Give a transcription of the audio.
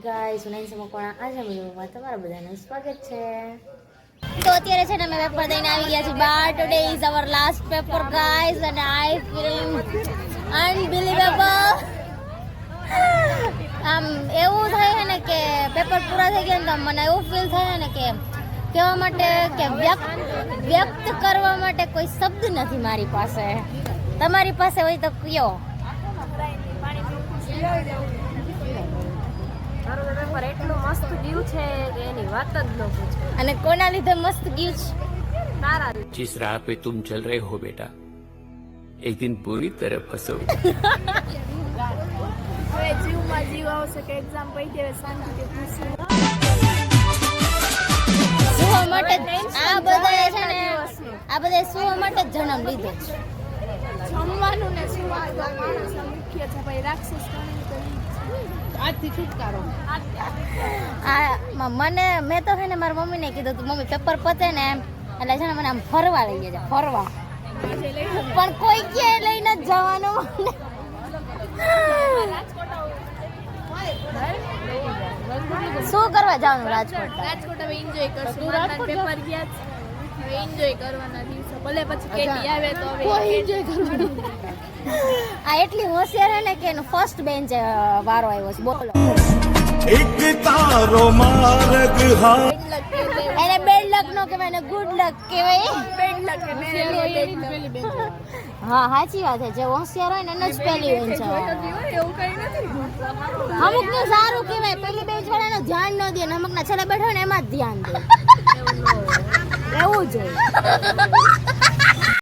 Guys હું સમકોણા આજે વિડિયોમાં તમારા બધાનું સ્વાગત છે। તો અત્યારે છે ને અમે પેપર દઈને આવી ગયા છીએ બહાર। Today is our last paper guys and I feeling unbelievable. આમ એવું થાય છે ને કે પેપર પૂરા થઈ ગયા ને તો મને એવું ફીલ થાય ને કે કહેવા માટે કે વ્યક્ત કરવા માટે કોઈ શબ્દ નથી મારી પાસે। તમારી પાસે હોય તો કયો। મારું પેપર એટલું મસ્ત ગયું છે કે એની વાત જ ન પૂછો। અને કોના લીધે મસ્ત ગયું છે? તારા जिस राह पे तुम चल रहे हो बेटा एक दिन पूरी तरह फंसोगे। હવે જીવમાં જીવ આવશે કે એક્ઝામ પડી જાય શાંતિથી પૂછું સુવા માટે આ બધાએ છે ને આ બધાએ સુવા માટે જ જન્મ લીધો છે। જમવાનું ને સુવા તો માણસ મુખ્ય છે ભાઈ રાક્ષસ ગણી તો આજથી છુટકારો મને મેં તો છે ને મારી મમ્મીને કીધું તું મમ્મી પેપર પતે ને એટલે છે ને મને આમ ફરવા લઈ જાય ફરવા, પણ કોઈ ક્યાંય લઈને જ જવાનું શું કરવા જવાનું રાજકોટ? રાજકોટ હવે એન્જોય કરશું મારા પેપર ગયા છે હવે એન્જોય કરવાના દિવસો ભલે પછી કેટી આવે તો હવે એન્જોય કરવાનું। આ એટલી હોશિયાર હે ને કે એનો ફર્સ્ટ બેન્ચ વારો આવ્યો છે। બોલો એક તારો માર્ગ હા એને બેડ લક નો કહેવાય ને ગુડ લક કહેવાય। બેડ લક કે પેલી બેન્ચ હા સાચી વાત છે, જે હોશિયાર હોય ને એને જ પહેલી બેન્ચ એવું કઈ નથી। અમુક ને સારું કહેવાય, પેલી બેન્ચ વાળાનું ધ્યાન ન દે ને અમુક ના છેલ્લે બેઠો ને એમાં જ ધ્યાન દે, એવું જ હોય।